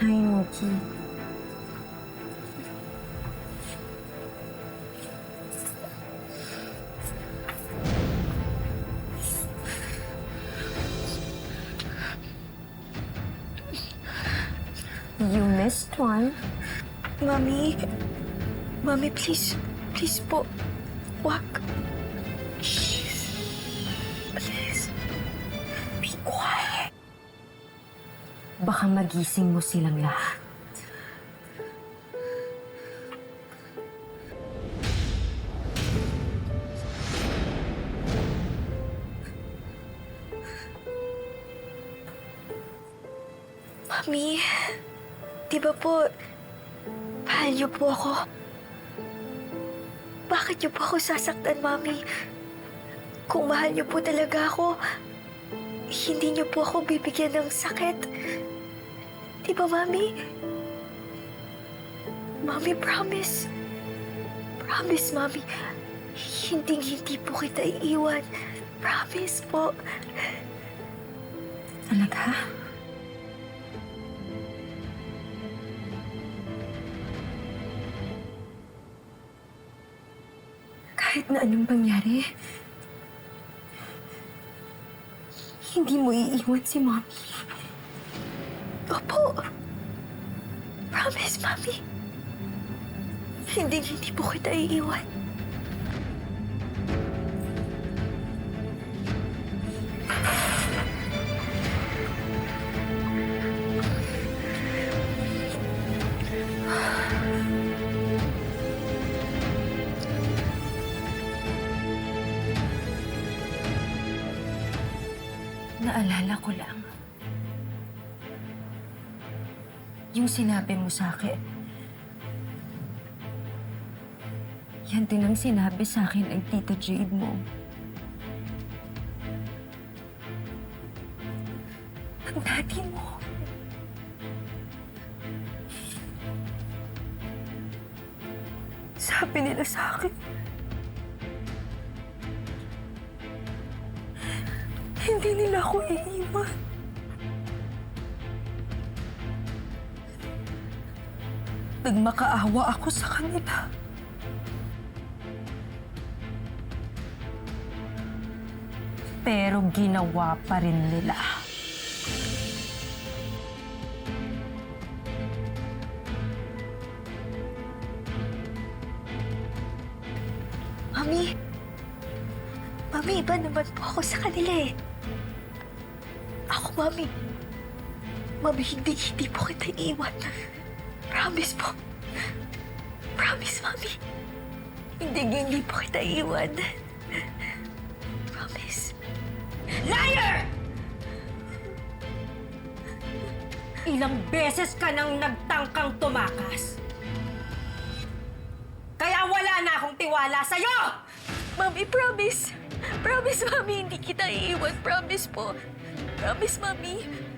Hi, Mookie. You missed one. Mami, Mami, please. Please po. Wag. Shh. Please. Be quiet. Baka magising mo silang lahat. Mami, di ba po, mahal niyo po ako? Bakit niyo po ako sasaktan, Mami? Kung mahal niyo po talaga ako, hindi niyo po ako bibigyan ng sakit. Di ba, Mami? Mami, promise. Promise, Mami. Hindi po kita iiwan. Promise po. Talaga? Kahit na anong mangyari, hindi mo iiwan si Mommy. Opo. Promise, Mami. Hindi po kita iiwan. Naalala ko lang. Yung sinabi mo sa akin. Yan din ang sinabi sa akin ng Tita Jade mo. Ang daddy mo. Sabi nila sa akin, hindi nila ako iiwan. Nagmakaawa ako sa kanila. Pero ginawa pa rin nila. Mami. Mami, iba naman po ako sa kanila eh. Ako, Mami. Mami, hindi po kita iiwan. Promise po. Promise, Mami. Hindi po kita iiwan. Promise. Liar! Ilang beses ka nang nagtangkang tumakas. Kaya wala na akong tiwala sa'yo! Mami, promise. Promise, Mami, hindi kita iiwan. Promise po. Promise, Mami.